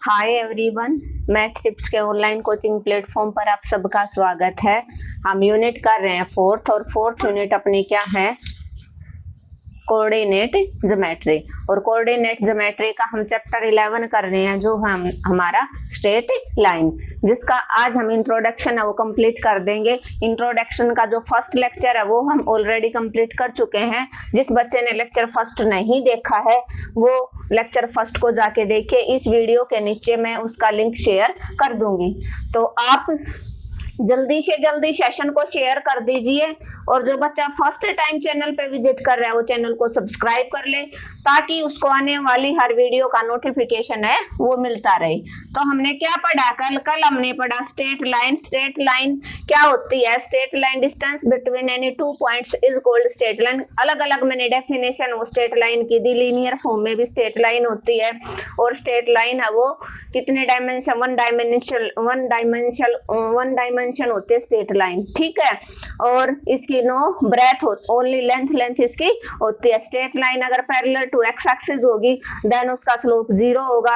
Hi everyone, math tips के online coaching platform पर आप सबका स्वागत है। हम यूनिट कर रहे हैं फोर्थ, और फोर्थ यूनिट अपनी क्या है? Coordinate geometry. और कोऑर्डिनेट ज्योमेट्री का हम चैप्टर 11 कर रहे हैं, जो हम हमारा स्ट्रेट लाइन, जिसका आज हम इंट्रोडक्शन है वो कंप्लीट कर देंगे। इंट्रोडक्शन का जो फर्स्ट लेक्चर है वो हम ऑलरेडी कंप्लीट कर चुके हैं। जिस बच्चे ने लेक्चर फर्स्ट नहीं देखा है वो लेक्चर फर्स्ट को जाके देखिए। इस वीडियो के नीचे मैं उसका लिंक शेयर कर दूंगी, तो आप जल्दी से जल्दी सेशन को शेयर कर दीजिए। और जो बच्चा फर्स्ट टाइम चैनल पे विजिट कर रहा है वो चैनल को सब्सक्राइब कर ले, ताकि उसको आने वाली हर वीडियो का नोटिफिकेशन है वो मिलता रहे। तो हमने क्या पढ़ा कल हमने पढ़ा स्ट्रेट लाइन। स्ट्रेट लाइन क्या होती है? Straight line distance between any two points is called straight line. अलग अलग मैंने डेफिनेशन वो स्ट्रेट लाइन की दी। लीनियर फॉर्म में भी स्ट्रेट लाइन होती है, और स्ट्रेट लाइन है वो कितने डायमेंशन? वन डायमेंशन होते हैं स्ट्रेट लाइन, ठीक है। और इसकी नो ब्रेथ ओनली लेंथ इसकी होती है। स्ट्रेट लाइन अगर पैरेलल टू एक्स एक्सिस होगी देन उसका स्लोप 0 होगा।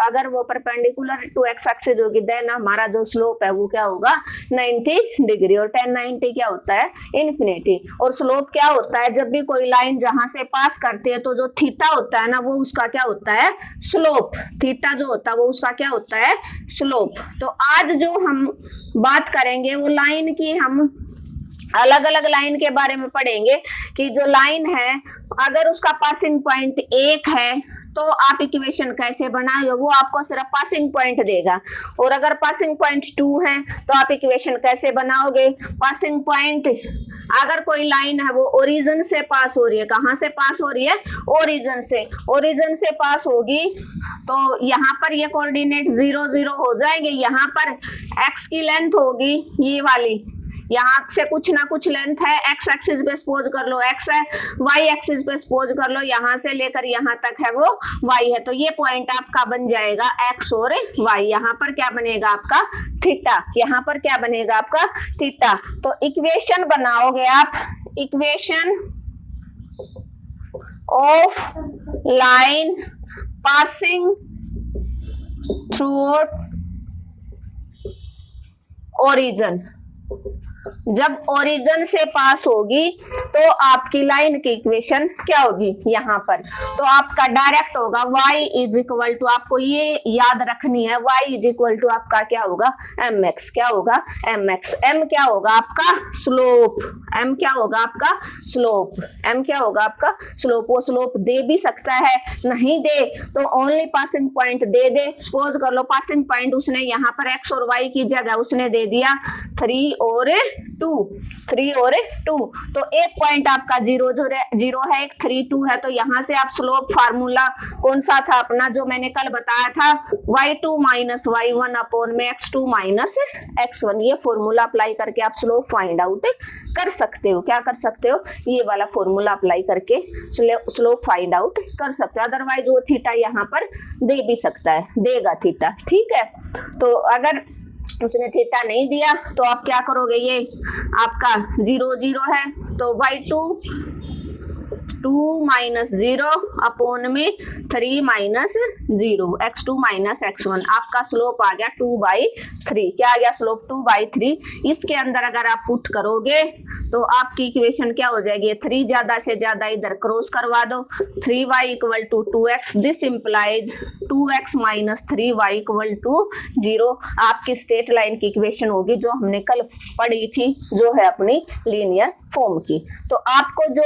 अगर वो परपेंडिकुलर टू एक्स एक्सिस होगी देन हमारा जो स्लोप है वो क्या होगा? 90 डिग्री। और 1090 क्या होता है? इन्फिनिटी। और स्लोप क्या होता है? जब भी कोई लाइन जहां से पास करती है तो जो थीटा होता है ना वो उसका क्या होता है? स्लोप। थीटा जो होता है वो उसका क्या होता है? स्लोप। तो आज जो हम बात करेंगे वो लाइन की, हम अलग अलग लाइन के बारे में पढ़ेंगे कि जो लाइन है अगर उसका पासिंग पॉइंट 1 है तो आप इक्वेशन कैसे बनाओगे? वो आपको सिर्फ पासिंग पॉइंट देगा। और अगर पासिंग पॉइंट 2 है तो आप इक्वेशन कैसे बनाओगे? पासिंग पॉइंट, अगर कोई लाइन है वो ओरिजिन से पास हो रही है, कहां से पास हो रही है? ओरिजिन से। ओरिजिन से पास होगी तो यहाँ पर ये कोऑर्डिनेट 0 0 हो जाएंगे। यहाँ पर एक्स की लेंथ होगी ये वाली, यहाँ से कुछ ना कुछ लेंथ है, एक्स एक्सिस पे सपोज कर लो एक्स है, वाई एक्सिस पे सपोज कर लो यहाँ से लेकर यहाँ तक है वो वाई है। तो ये पॉइंट आपका बन जाएगा एक्स और वाई। यहाँ पर क्या बनेगा आपका? थीटा। यहाँ पर क्या बनेगा आपका? थीटा। तो इक्वेशन बनाओगे आप, equation of line passing through origin. जब ओरिजिन से पास होगी तो आपकी लाइन की इक्वेशन क्या होगी? यहाँ पर तो आपका डायरेक्ट होगा y इज इक्वल टू, आपको ये याद रखनी है, y इज इक्वल टू आपका क्या होगा? mx। क्या होगा? mx। m क्या होगा आपका? स्लोप। m क्या होगा आपका? स्लोप। m क्या होगा आपका? स्लोप। वो स्लोप दे भी सकता है, नहीं दे तो ओनली पासिंग पॉइंट दे। सपोज कर लो पासिंग पॉइंट उसने यहाँ पर x और y की जगह उसने दे दिया 3 और 2, तो एक पॉइंट आपका 0 है, एक 3 2 है। तो यहाँ से आप स्लोप फार्मूला कौन सा था अपना, जो मैंने कल बताया था, y2 माइनस y1 अपॉन में x2 माइनस x1। ये फॉर्मूला अप्लाई करके आप स्लोप फाइंड आउट कर सकते हो। क्या कर सकते हो? ये वाला फॉर्मूला अप्लाई करके स्लोप फाइंड आउट कर सकते हो। अदरवाइज वो थीटा यहाँ पर दे भी सकता है, देगा थीटा, ठीक है। तो अगर उसने थीटा नहीं दिया तो आप क्या करोगे? ये आपका 0 0 है तो y2 2 माइनस 0 अपॉन में 3 माइनस 0, x2 माइनस x1। आपका स्लोप आ गया 2/3। क्या आ गया? स्लोप 2/3। इसके अंदर अगर आप पुट करोगे तो आपकी इक्वेशन क्या हो जाएगी? 3 ज्यादा से ज्यादा इधर क्रॉस करवा दो, 3y equal to 2x। This implies 2x minus 3y equal to 0। आपकी स्ट्रेट लाइन की इक्वेशन होगी जो हमने कल पढ़ी थी, जो है अपनी लीनियर फॉर्म की। तो आपको जो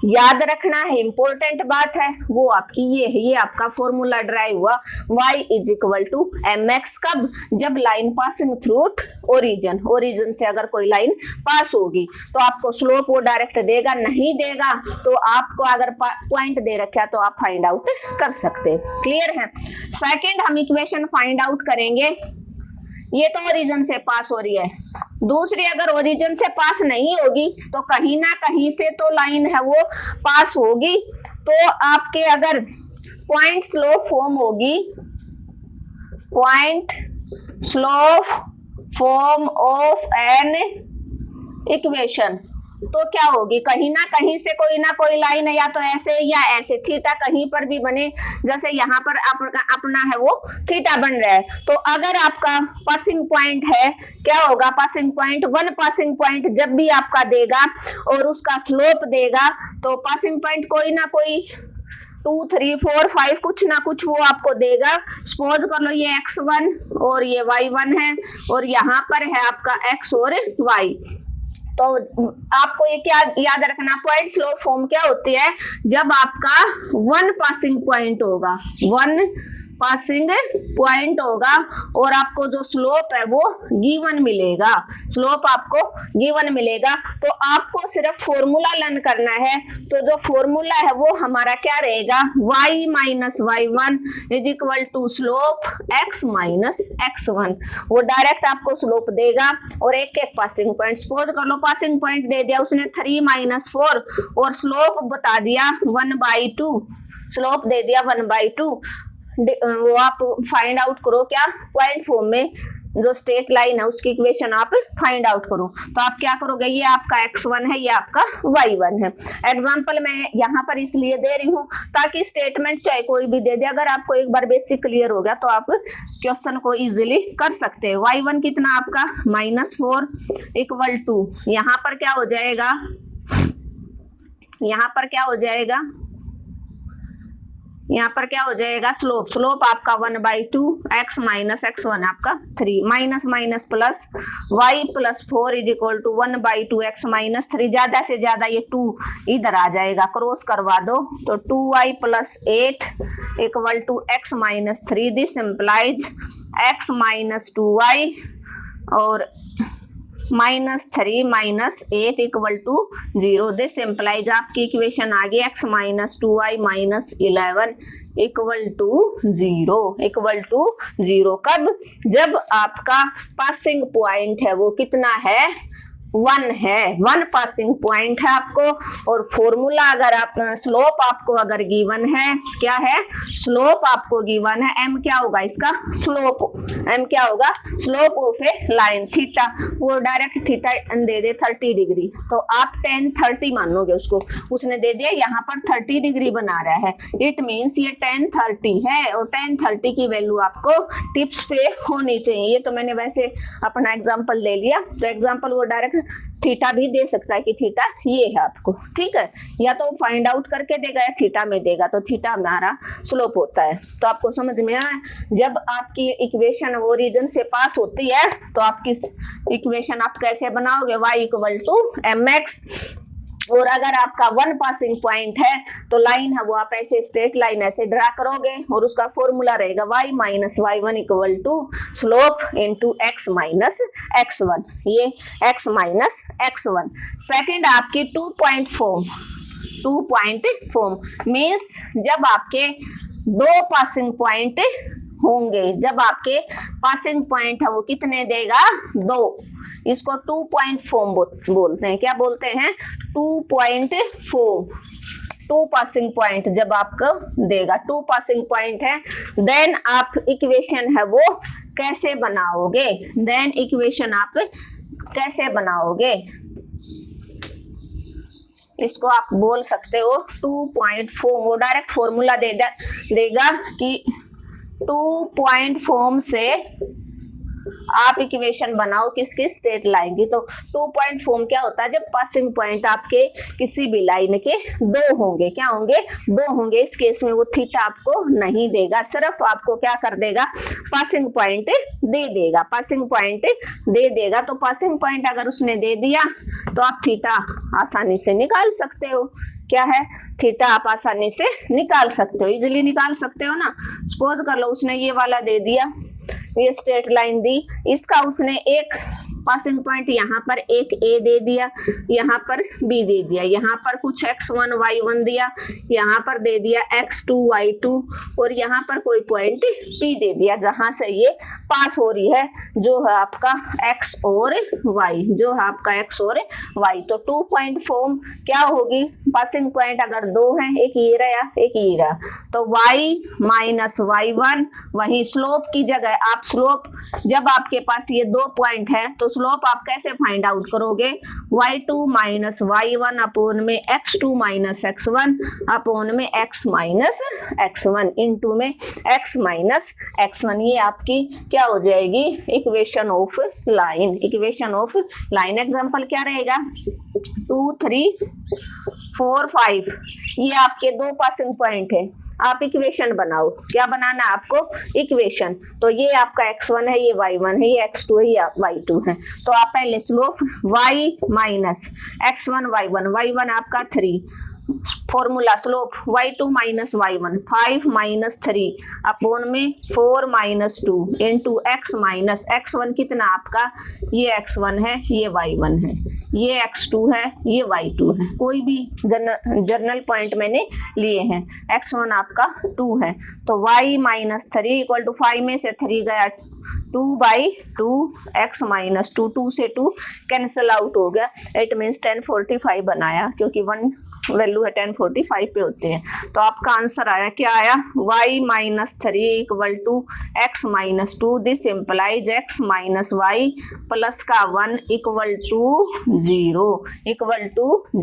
याद रखना है, इंपॉर्टेंट बात है, वो आपकी ये है। ये आपका फॉर्मूला ड्राइव हुआ y is equal to mx। कब? जब line passing through origin. Origin से अगर कोई लाइन पास होगी तो आपको स्लोप वो डायरेक्ट देगा, नहीं देगा तो आपको अगर पॉइंट दे रखा तो आप फाइंड आउट कर सकते हैं। क्लियर है? सेकेंड हम इक्वेशन फाइंड आउट करेंगे। ये तो ओरिजिन से पास हो रही है। दूसरी, अगर ओरिजिन से पास नहीं होगी तो कहीं ना कहीं से तो लाइन है वो पास होगी। तो आपके अगर पॉइंट स्लोप फॉर्म होगी, point slope form of an equation, तो क्या होगी, कहीं ना कहीं से कोई ना कोई लाइन या तो ऐसे या ऐसे, थीटा कहीं पर भी बने, जैसे यहाँ पर अपना है वो थीटा बन रहा है। तो अगर आपका पासिंग पॉइंट है, क्या होगा, passing point, one passing point जब भी आपका देगा और उसका स्लोप देगा, तो पासिंग पॉइंट कोई ना कोई 2, 3, 4, 5 कुछ ना कुछ वो आपको देगा। सपोज कर लो ये x1 और ये y1 है और यहाँ पर है आपका x और y। तो आपको ये क्या याद रखना, पॉइंट स्लोप फॉर्म क्या होती है, जब आपका वन पासिंग पॉइंट होगा, वन पासिंग पॉइंट होगा और आपको जो स्लोप है वो गिवन मिलेगा, स्लोप आपको गिवन मिलेगा। तो आपको सिर्फ फॉर्मूला लर्न करना है। तो जो फॉर्मूला है वो हमारा क्या रहेगा, y minus y1 is equal to slope x minus x1। वो डायरेक्ट आपको स्लोप देगा और एक एक पासिंग पॉइंट, सपोज कर लो पासिंग पॉइंट दे दिया उसने 3-4 और स्लोप बता दिया 1/2, स्लोप दे दिया 1/2। वो आप फाइंड आउट करो, क्या, पॉइंट फॉर्म में जो स्ट्रेट लाइन है उसकी इक्वेशन आप फाइंड आउट करो। तो आप क्या करोगे, ये आपका x1 है, ये आपका y1 है। एग्जांपल मैं यहाँ पर इसलिए दे रही हूँ ताकि स्टेटमेंट चाहे कोई भी दे दे, अगर आपको एक बार बेसिक क्लियर हो गया तो आप क्वेश्चन को इजीली कर सकते हैं। y1 कितना आपका -4 इक्वल टू, यहाँ पर क्या हो जाएगा, यहाँ पर क्या हो जाएगा, यहाँ पर क्या हो जाएगा, स्लोप, स्लोप आपका 1/2, x माइनस x1 आपका 3, minus minus plus y plus 4 is equal to 1/2 x minus 3, ज्यादा से ज्यादा ये 2 इधर आ जाएगा, क्रॉस करवा दो तो 2y plus 8 equal to x minus 3। This implies x minus 2y और -3 minus 8 equal to 0। This implies आपकी इक्वेशन आ गई x minus 2y minus 11 equal to 0। कब, जब आपका पासिंग पॉइंट है वो कितना है, 1 है, 1 पासिंग पॉइंट है आपको। और फॉर्मूला अगर आप, स्लोप आपको अगर गिवन है, क्या है, स्लोप आपको गिवन है, m क्या होगा इसका, स्लोप, m क्या होगा, slope of a line, theta, वो डायरेक्ट थीटा दे दे 30 डिग्री, तो आप tan 30 मानोगे उसको, उसने दे दिया यहाँ पर 30 डिग्री बना रहा है, इट मीन्स ये tan 30 है और tan 30 की वैल्यू आपको टिप्स पे होनी चाहिए। ये तो मैंने वैसे अपना एग्जाम्पल ले लिया, तो एग्जाम्पल वो डायरेक्ट थीटा भी दे सकता है कि थीटा ये है आपको, ठीक है, या तो फाइंड आउट करके देगा या थीटा में देगा, तो थीटा हमारा स्लोप होता है। तो आपको समझ में आया, जब आपकी इक्वेशन ओरिजिन से पास होती है तो आपकी इक्वेशन आप कैसे बनाओगे, y इक्वल टू mx, और अगर आपका 1 पासिंग पॉइंट है तो लाइन है वो आप ऐसे स्ट्रेट लाइन ऐसे ड्रा करोगे और उसका फॉर्मूला रहेगा y minus y1 equal to slope into x minus x1, ये x माइनस x1। सेकंड आपकी 2 पॉइंट फॉर्म मीन्स जब आपके 2 पासिंग पॉइंट होंगे, जब आपके पासिंग पॉइंट है वो कितने देगा, 2, इसको 2 पॉइंट फॉर्म बोलते हैं। क्या बोलते हैं, 2 पॉइंट फॉर्म। 2 पासिंग पॉइंट जब आपको देगा, 2 पासिंग पॉइंट है, देन आप इक्वेशन है वो कैसे बनाओगे, देन इक्वेशन आप कैसे बनाओगे, इसको आप बोल सकते हो 2 पॉइंट फॉर्म। वो डायरेक्ट फॉर्मूला देगा कि 2 पॉइंट फॉर्म से आप इक्वेशन बनाओ किसकी, स्ट्रेट लाइन की। तो 2 पॉइंट फॉर्म क्या होता है, जब पासिंग पॉइंट आपके किसी भी लाइन के 2 होंगे, क्या होंगे, 2 होंगे। इस केस में वो थीटा आपको नहीं देगा, सिर्फ आपको क्या कर देगा, पासिंग पॉइंट दे देगा, पासिंग पॉइंट दे देगा। तो पासिंग पॉइंट अगर उसने दे दिया तो आप थीटा आसानी से निकाल सकते हो, क्या है, थीटा आप आसानी से निकाल सकते हो, इजीली निकाल सकते हो ना। सपोज कर लो उसने ये वाला दे दिया, ये स्ट्रेट लाइन दी, इसका उसने एक पासिंग पॉइंट यहाँ पर एक ए दे दिया, यहाँ पर बी दे दिया, यहाँ पर कुछ x1 y1 दिया, यहाँ पर दे दिया x2 y2 और यहाँ पर कोई पॉइंट p दे दिया जहां से ये पास हो रही है, जो है आपका x और y, जो है आपका x और y। तो 2 पॉइंट फॉर्म क्या होगी, पासिंग पॉइंट अगर 2 है, एक ये रहा एक ये रहा, तो y माइनस y1, वही स्लोप की जगह आप स्लोप, जब आपके पास ये 2 पॉइंट है तो स्लोप आप कैसे फाइंड आउट करोगे, y2 माइनस y1 अपोन में x2 माइनस x1 अपोन में x माइनस x1 इनटू में x माइनस x1। ये आपकी क्या हो जाएगी, equation of line. Equation of line example क्या रहेगा, 2 3 4 5 ये आपके दो पासिंग पॉइंट है। आप इक्वेशन बनाओ, क्या बनाना है आपको, इक्वेशन। तो ये आपका x1 है, ये y1 है, ये x2 है, ये y2 है। तो आप पहले slope y minus x1 y1 आपका 3, formula slope y2 minus y1 5 minus 3 upon में 4 minus 2 into x minus x1 कितना आपका, ये x1 है, ये y1 है, ये x2 है, ये y2 है। कोई भी जर्नल पॉइंट मैंने लिए हैं। x1 आपका 2 है, तो y माइनस 3 इक्वल टू 5 में से 3 गया 2/2 x माइनस 2, 2 से 2 कैंसिल आउट हो गया। इट मीन्स 1045 बनाया, क्योंकि 1 वैल्यू है 1045 पे होते हैं। तो आपका आंसर आया, क्या आया, y minus 3 equal to x minus 2। This implies x minus y plus का 1 इक्वल टू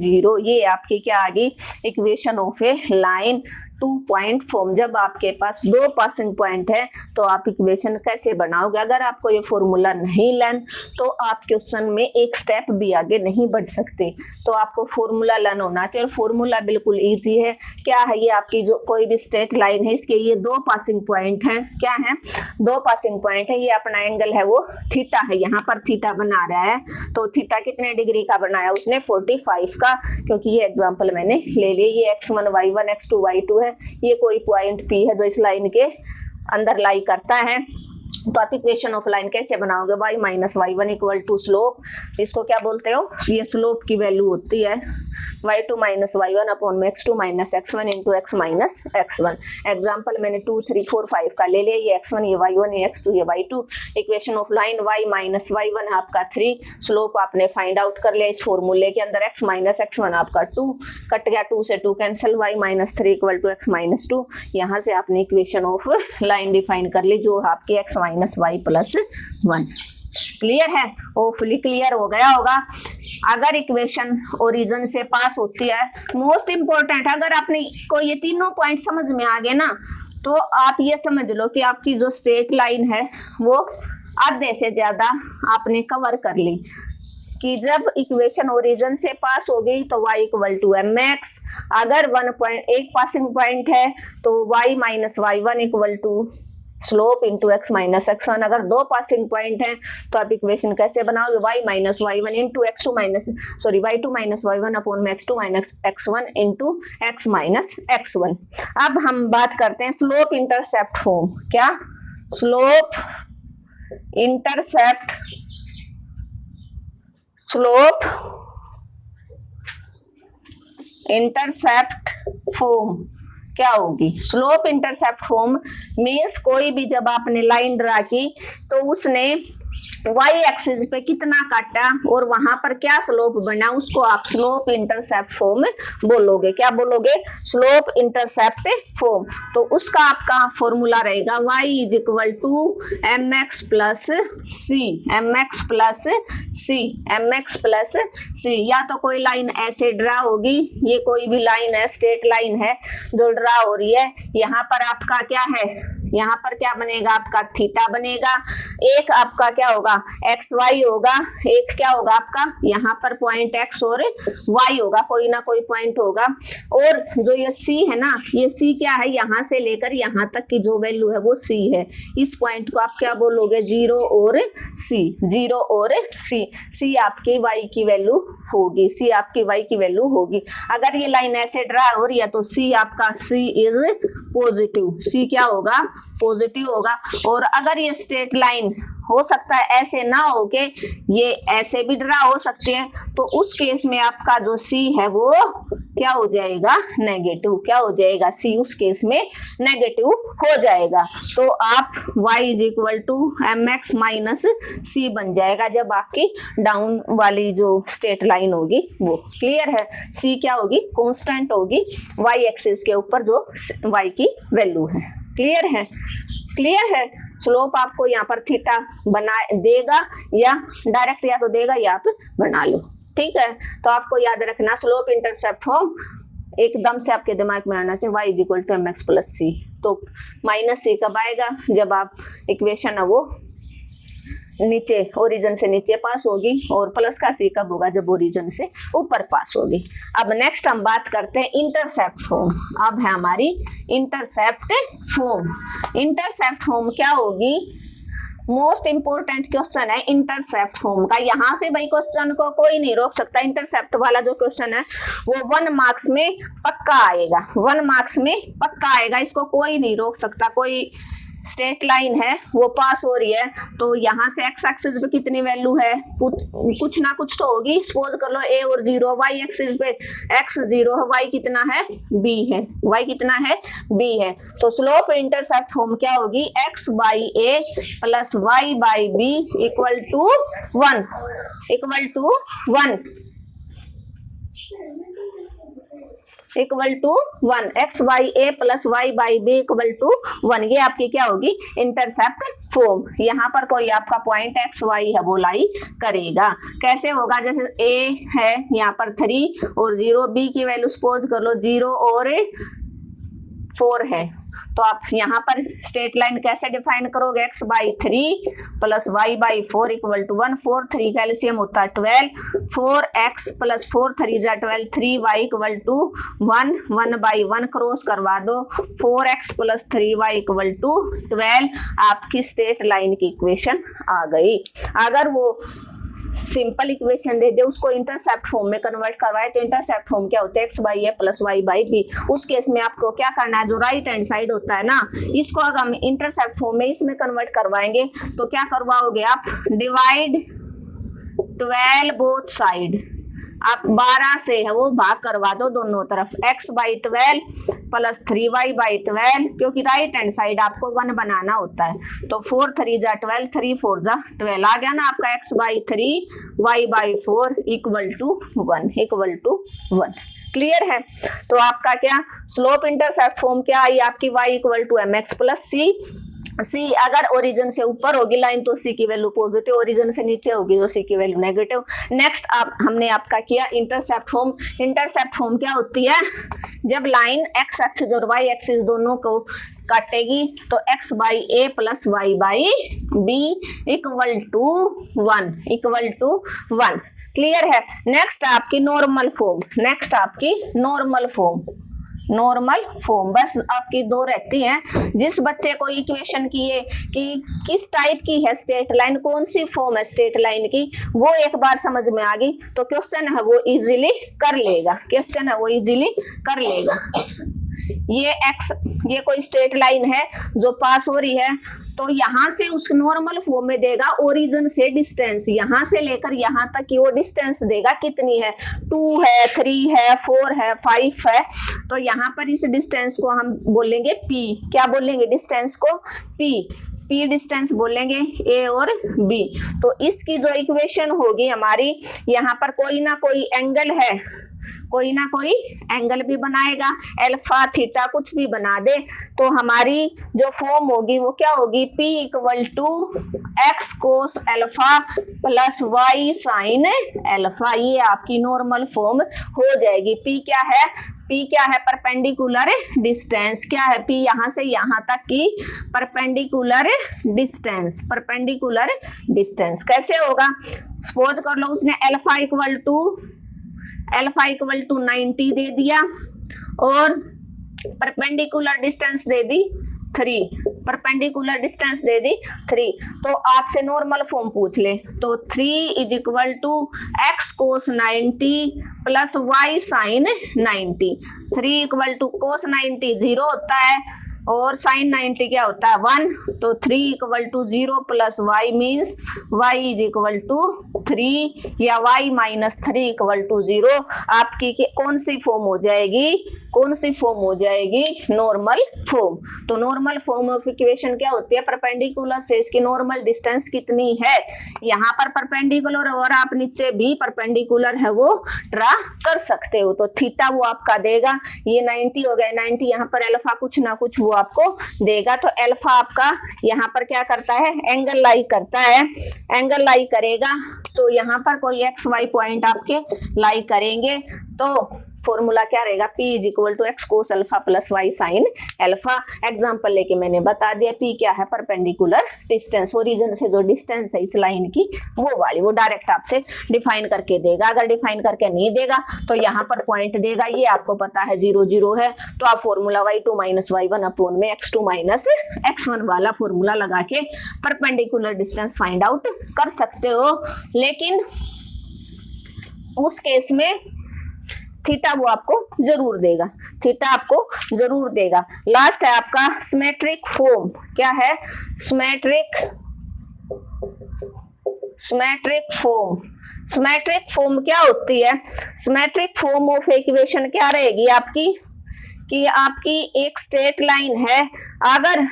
0 ये आपकी क्या आ गई, equation of a line 2 point form. जब आपके पास दो पासिंग पॉइंट है तो आप इक्वेशन कैसे बनाओगे। अगर आपको ये फॉर्मूला नहीं लर्न तो आप क्वेश्चन में एक स्टेप भी आगे नहीं बढ़ सकते। तो आपको फॉर्मूला लर्न होना चाहिए। फॉर्मूला बिल्कुल इजी है। क्या है, ये आपकी जो कोई भी स्ट्रेट लाइन है, इसके ये दो पासिंग पॉइंट है। क्या है, दो पासिंग पॉइंट है। ये अपना एंगल है वो थीटा है, यहाँ पर थीटा बना रहा है। तो थीटा कितने डिग्री का बनाया उसने, 45 का, क्योंकि ये एग्जाम्पल मैंने ले लिया। ये x1 y1 x2 y2 है। ये कोई पॉइंट P है जो इस लाइन के अंदर लाई करता है। तो आप इक्वेशन ऑफ लाइन कैसे बनाओगे, y minus y1 equal to slope, इसको क्या बोलते हो, ये स्लोप की वैल्यू होती है y2 माइनस y1 अपॉन में x2 minus x1 into x minus x1। Example मैंने 2 3 4 5 का ले लिया। ये x1 ये y1 ये x2 ये y2। Equation of line y minus y1 आपका 3, स्लोप आपने फाइंड आउट कर लिया इस फॉर्मूले के अंदर। x माइनस x1 आपका 2, कट गया 2 से 2 cancel, y minus 3 equal to x minus 2। यहाँ से आपने इक्वेशन ऑफ लाइन डिफाइन कर ली, जो आपकी x minus y plus 1। Clear है, होपफुली क्लियर हो गया होगा। अगर इक्वेशन ओरिजिन से पास होती है, मोस्ट इंपॉर्टेंट, अगर आपने को ये तीनों पॉइंट समझ में आ गए ना, तो आप ये समझ लो कि आपकी जो स्ट्रेट लाइन है वो आधे से ज्यादा आपने कवर कर ली। कि जब इक्वेशन ओरिजिन से पास हो गई तो y इक्वल टू mx। अगर 1 पासिंग पॉइंट है तो y minus y1 equal to slope into x minus x1। अगर दो पासिंग पॉइंट है तो आप इक्वेशन कैसे बनाओगे, y minus y1 into x2 minus y2 minus y1 upon में x2 minus x1 into x minus x1। अब हम बात करते हैं स्लोप इंटरसेप्ट फॉर्म। क्या, स्लोप इंटरसेप्ट फॉर्म क्या होगी। स्लोप इंटरसेप्ट फॉर्म मीन्स कोई भी जब आपने लाइन ड्रा की तो उसने y एक्सिस पे कितना काटा और वहां पर क्या स्लोप बना, उसको आप स्लोप इंटरसेप्ट फॉर्म बोलोगे। क्या बोलोगे, स्लोप इंटरसेप्ट फॉर्म। तो उसका आपका फॉर्मूला रहेगा y is equal to mx plus C. या तो कोई लाइन ऐसे ड्रा होगी, ये कोई भी लाइन है, स्ट्रेट लाइन है जो ड्रा हो रही है। यहाँ पर आपका क्या है, यहाँ पर क्या बनेगा, आपका थीटा बनेगा। एक आपका क्या होगा, एक्स वाई होगा। एक क्या होगा आपका, यहाँ पर पॉइंट एक्स और वाई होगा, कोई ना कोई पॉइंट होगा। और जो ये सी है ना, ये सी क्या है, यहाँ से लेकर यहाँ तक की जो वैल्यू है वो सी है। इस पॉइंट को आप क्या बोलोगे, 0 और सी। सी आपकी वाई की वैल्यू होगी, सी आपकी वाई की वैल्यू होगी। अगर ये लाइन ऐसे ड्रा हो रही है तो सी आपका सी इज पॉजिटिव, सी क्या होगा, पॉजिटिव होगा। और अगर ये स्ट्रेट लाइन हो सकता है ऐसे ना हो के ये ऐसे भी ड्रा हो सकते हैं, तो उस केस में आपका जो सी है वो क्या हो जाएगा, नेगेटिव। क्या हो जाएगा, सी उस केस में नेगेटिव हो जाएगा। तो आप y is equal to M X minus C बन जाएगा जब आपकी डाउन वाली जो स्ट्रेट लाइन होगी वो। क्लियर है, सी क्या होगी, कांस्टेंट होगी y एक्सिस के ऊपर जो y की वैल्यू है। क्लियर है, स्लोप आपको यहाँ पर थीटा बना देगा, या डायरेक्ट या तो देगा या आप बना लो, ठीक है। तो आपको याद रखना स्लोप इंटरसेप्ट फॉर्म एकदम से आपके दिमाग में आना चाहिए, y equal to mx plus C. तो माइनस सी कब आएगा, जब आप इक्वेशन है वो नीचे ओरिजिन से नीचे पास होगी, और प्लस का सी कब होगा, जब ओरिजिन से ऊपर पास होगी। अब नेक्स्ट हम बात करते हैं इंटरसेप्ट फॉर्म। अब है हमारी इंटरसेप्ट फॉर्म। इंटरसेप्ट फॉर्म क्या होगी, मोस्ट इंपोर्टेंट क्वेश्चन है इंटरसेप्ट फॉर्म का। यहाँ से भाई क्वेश्चन को कोई नहीं रोक सकता। इंटरसेप्ट वाला जो क्वेश्चन है वो 1 मार्क्स में पक्का आएगा, 1 मार्क्स में पक्का आएगा, इसको कोई नहीं रोक सकता। कोई स्ट्रेट लाइन है वो पास हो रही है, तो यहाँ से एक्स एक्सिस पे कितनी वैल्यू है, कुछ ना कुछ तो होगी। सपोज कर लो a और 0, वाई एक्सिस पे x 0 है, y कितना है b है, y कितना है b है। तो स्लोप इंटरसेप्ट फॉर्म क्या होगी, x by a plus y by b equal to 1, equal to 1, equal to 1, X by A plus Y by B equal to 1। ये आपकी क्या होगी, इंटरसेप्ट फॉर्म। यहाँ पर कोई आपका पॉइंट एक्स वाई है वो लाई करेगा। कैसे होगा, जैसे ए है यहाँ पर 3 और 0, बी की वैल्यू सपोज कर लो 0 और 4 है, तो आप यहाँ पर स्ट्रेट लाइन कैसे डिफाइन करोगे, x by 3 plus y by 4 equal to 1, 4 3 का एलसीएम होता है 12, 4x प्लस 4 3 जा 12, 3y equal to 1, 1 by 1 cross करवा दो, 4x plus 3y equal to 12, आपकी स्ट्रेट लाइन की इक्वेशन आ गई। अगर वो सिंपल इक्वेशन दे दे, उसको इंटरसेप्ट फॉर्म में कन्वर्ट करवाए, तो इंटरसेप्ट फॉर्म क्या होता है, X by A plus Y by B. उस केस में आपको क्या करना है, जो राइट हैंड साइड होता है ना, इसको अगर हम इंटरसेप्ट फॉर्म में इसमें कन्वर्ट करवाएंगे तो क्या करवाओगे आप, डिवाइड 12 बोथ साइड, आप 12 से है वो भाग करवा दो दोनों तरफ, x by 12 plus 3y by 12, क्योंकि राइट हैंड साइड आपको 1 बनाना होता है। तो 4 3 जा 12, 3 4 जा 12 आ गया ना आपका x by 3 y by 4 equal to 1, equal to 1। Clear है। तो आपका क्या स्लोप इंटरसेप्ट फॉर्म क्या आई आपकी, y equal to mx plus C. अगर ओरिजिन से ऊपर होगी लाइन तो सी की वैल्यू पॉजिटिव, ओरिजिन से नीचे होगी तो सी की वैल्यू नेगेटिव। नेक्स्ट हमने आपका किया इंटरसेप्ट फॉर्म। इंटरसेप्ट फॉर्म क्या होती है, जब लाइन एक्स एक्सिस और वाई एक्सिस दोनों को काटेगी तो x by A plus Y by B equal to 1, equal to 1। Clear है। नेक्स्ट आपकी नॉर्मल फॉर्म, नेक्स्ट आपकी नॉर्मल फॉर्म, नॉर्मल फॉर्म बस आपकी 2 रहती हैं। जिस बच्चे को इक्वेशन की है कि किस टाइप की है स्ट्रेट लाइन, कौन सी फॉर्म है स्ट्रेट लाइन की, वो एक बार समझ में आ गई तो क्वेश्चन है वो इजीली कर लेगा, क्वेश्चन है वो इजीली कर लेगा। ये x, ये कोई स्ट्रेट लाइन है जो पास हो रही है, तो यहाँ से उस नॉर्मल फॉर्म में देगा ओरिजिन से डिस्टेंस, यहाँ से लेकर यहाँ तक की वो डिस्टेंस देगा कितनी है, 2 है, 3 है, 4 है, 5 है। तो यहाँ पर इस डिस्टेंस को हम बोलेंगे p, क्या बोलेंगे डिस्टेंस को, p डिस्टेंस बोलेंगे a और b। तो इसकी जो इक्वेशन होगी हमारी, यहाँ पर कोई ना कोई एंगल है, कोई ना कोई एंगल भी बनाएगा, अल्फा थीटा कुछ भी बना दे, तो हमारी जो फॉर्म होगी वो क्या होगी, p equal to x cos alpha plus Y sine alpha. ये आपकी नॉर्मल फॉर्म हो जाएगी। p क्या है, p क्या है, परपेंडिकुलर डिस्टेंस। क्या है p, यहाँ से यहाँ तक की परपेंडिकुलर डिस्टेंस, परपेंडिकुलर डिस्टेंस। कैसे होगा, सपोज कर लो उसने अल्फा इक्वल टू 90 दे दिया और परपेंडिकुलर डिस्टेंस दे दी 3, परपेंडिकुलर डिस्टेंस दे दी 3। तो आपसे नॉर्मल फॉर्म पूछ ले तो 3 is equal to x cos 90 plus Y sine 90। 3 equal to cos 90 0 होता है और साइन 90 क्या होता है 1, तो 3 equal to 0 plus Y means Y is equal to 3 या वाई माइनस 3 इक्वल टू 0। आपकी कौन सी फॉर्म हो जाएगी, कौन सी फॉर्म हो जाएगी, नॉर्मल फॉर्म। तो नॉर्मल फॉर्म ऑफ इक्वेशन क्या होती है, परपेंडिकुलर से इसकी नॉर्मल डिस्टेंस कितनी है, यहाँ पर परपेंडिकुलर और आप नीचे भी परपेंडिकुलर है वो ड्रा कर सकते हो। तो थीटा वो आपका देगा, ये 90 हो गया, 90 यहाँ पर अल्फा कुछ ना कुछ वो आपको देगा। तो अल्फा आपका यहाँ पर क्या करता है, एंगल लाई करता है, एंगल लाई करेगा तो यहाँ पर कोई एक्स वाई पॉइंट आपके लाई करेंगे तो फॉर्मूला क्या रहेगा, P is equal to x cos alpha plus Y sine alpha. Example लेके मैंने बता दिया, P क्या है, परपेंडिकुलर डिस्टेंस, ओरिजिन से जो डिस्टेंस है इस लाइन की वो वाली, वो डायरेक्ट आपसे डिफाइन करके देगा। अगर डिफाइन करके नहीं देगा तो यहाँ पर पॉइंट देगा, ये आपको पता है 0 0 है, तो आप formula y2 minus y1 upon में x2 माइनस x1 वाला फॉर्मूला लगा के परपेंडिकुलर डिस्टेंस फाइंड आउट कर सकते हो। लेकिन उस केस में थीटा वो आपको जरूर देगा, थीटा आपको जरूर देगा। लास्ट है आपका सिमेट्रिक फॉर्म, क्या है, सिमेट्रिक फॉर्म। सिमेट्रिक फॉर्म क्या होती है, सिमेट्रिक फॉर्म ऑफ इक्वेशन क्या रहेगी आपकी, कि आपकी एक स्ट्रेट लाइन है, अगर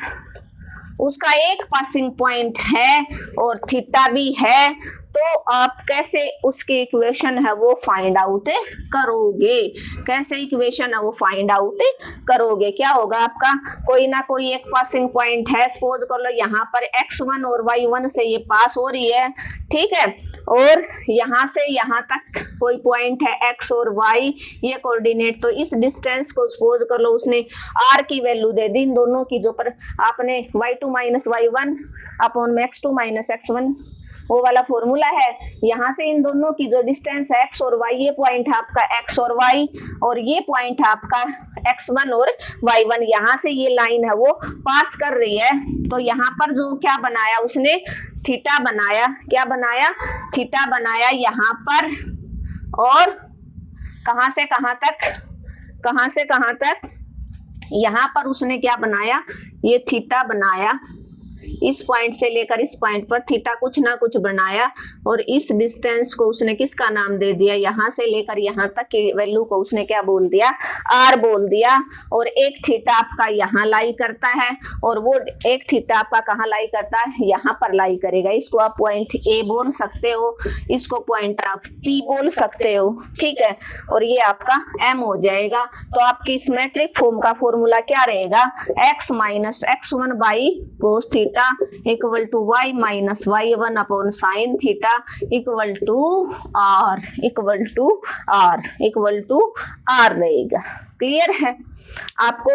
उसका एक पासिंग पॉइंट है और थीटा भी है तो आप कैसे उसकी इक्वेशन है वो फाइंड आउट करोगे, कैसे इक्वेशन है वो फाइंड आउट करोगे। क्या होगा आपका, कोई ना कोई एक पासिंग पॉइंट है, सपोज कर लो यहाँ पर x1 और y1 से ये पास हो रही है, ठीक है, और यहाँ से यहाँ तक कोई पॉइंट है x और y, ये कोऑर्डिनेट, तो इस डिस्टेंस को सपोज कर लो उसने r की वैल्यू दे दी, इन दोनों की जो पर आपने y2 माइनस y1 अपॉन में x2 माइनस x1 वो वाला फॉर्मूला है, यहाँ से इन दोनों की जो डिस्टेंस है x और y, ये पॉइंट है आपका x और y और ये पॉइंट है आपका x1 और y1, यहाँ से ये लाइन है वो पास कर रही है। तो यहाँ पर जो क्या बनाया उसने, थीटा बनाया, क्या बनाया, थीटा बनाया यहाँ पर, और कहाँ से कहाँ तक, कहाँ से कहाँ तक, यहाँ पर उसने क्या बनाया, ये थीटा बनाया, इस पॉइंट से लेकर इस पॉइंट पर थीटा कुछ ना कुछ बनाया, और इस डिस्टेंस को उसने किसका नाम दे दिया, यहाँ से लेकर यहाँ तक की वैल्यू को उसने क्या बोल दिया, r बोल दिया। और एक थीटा आपका यहाँ लाई करता है और वो एक थीटा आपका कहाँ लाई करता है, यहाँ पर लाई करेगा। इसको आप पॉइंट A बोल सकते हो, इसको पॉइंट आप P बोल सकते हो, ठीक है, और ये आपका M हो जाएगा। तो आपकी सिमेट्रिक फॉर्म का फॉर्मूला क्या रहेगा, x minus x1 by cos theta equal to y minus y1 upon sine theta equal to r, equal to r, equal to r रहेगा। क्लियर है, आपको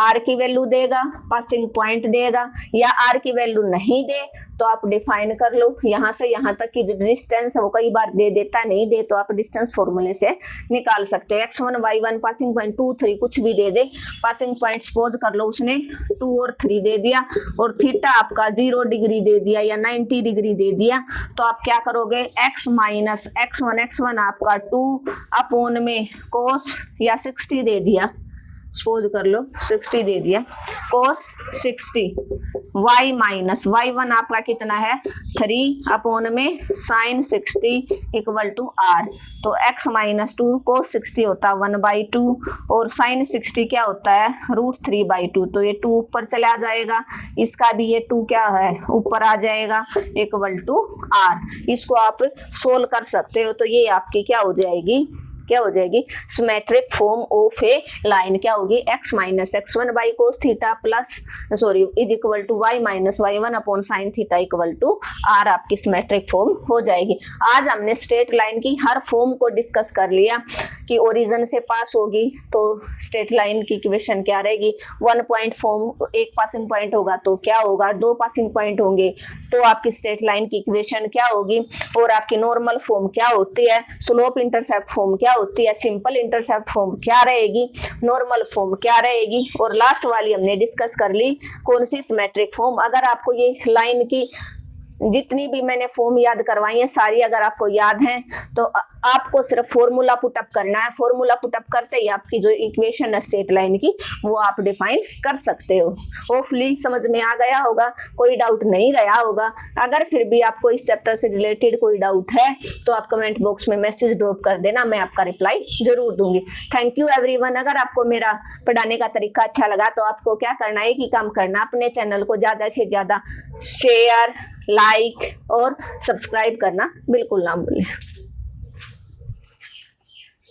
r की वैल्यू देगा, पासिंग पॉइंट देगा, या r की वैल्यू नहीं दे तो आप डिफाइन कर लो, यहाँ से यहाँ तक की जो डिस्टेंस है वो कई बार दे देता, नहीं दे तो आप डिस्टेंस फॉर्मूले से निकाल सकते हो। x1 y1 पासिंग पॉइंट 2 3 कुछ भी दे दे, पासिंग पॉइंट सपोज कर लो उसने 2 और 3 दे दिया, और थीटा आपका 0 डिग्री दे दिया या 90 डिग्री दे दिया, तो आप क्या करोगे, x माइनस x1 आपका 2 अपॉन में कोस या 60 दे दिया, सपोज कर लो 60 दे दिया, कोस 60, y माइनस y1 आपका कितना है 3 अपॉन में साइन 60 इक्वल टू r। तो x माइनस 2 कोस 60 होता है 1/2 और साइन 60 क्या होता है √3/2, तो ये 2 ऊपर चला जाएगा, इसका भी ये 2 क्या है ऊपर आ जाएगा इक्वल टू r। इसको आप सोल्व कर सकते हो, तो ये आपकी क्या हो जाएगी, क्या हो जाएगी, symmetric form of a line क्या होगी, x minus x1 by cos theta plus sorry is equal to y minus y1 upon sine theta equal to r, आपकी सिमेट्रिक फॉर्म हो जाएगी। आज हमने स्ट्रेट लाइन की हर फॉर्म को डिस्कस कर लिया कि ओरिजिन से पास होगी तो स्ट्रेट लाइन की इक्वेशन क्या रहेगी, 1 पॉइंट फॉर्म, एक पासिंग पॉइंट होगा तो क्या होगा, 2 पासिंग पॉइंट होंगे तो आपकी स्ट्रेट लाइन की इक्वेशन क्या होगी, और आपकी नॉर्मल फॉर्म क्या होती है, स्लोप इंटरसेप्ट फॉर्म क्या होती है, सिंपल इंटरसेप्ट फॉर्म क्या रहेगी, नॉर्मल फॉर्म क्या रहेगी, और लास्ट वाली हमने डिस्कस कर ली कौन सी सिमेट्रिक फॉर्म। अगर आपको ये लाइन की जितनी भी मैंने फॉर्म याद करवाई है सारी अगर आपको याद है तो आपको सिर्फ फॉर्मूला पुटअप करना है। फॉर्मूला पुटअप करते ही आपकी जो इक्वेशन है स्ट्रेट लाइन की वो आप डिफाइन कर सकते हो। होपफुली समझ में आ गया होगा, कोई डाउट नहीं रहा होगा। अगर फिर भी आपको इस चैप्टर से रिलेटेड कोई डाउट है तो आप कमेंट बॉक्स में मैसेज ड्रॉप कर देना, मैं आपका रिप्लाई जरूर दूंगी। Thank you everyone. अगर आपको मेरा पढ़ाने का तरीका अच्छा लगा तो आपको क्या करना है, एक ही काम करना, अपने चैनल को ज्यादा से ज्यादा शेयर, लाइक और सब्सक्राइब करना बिल्कुल ना भूलें।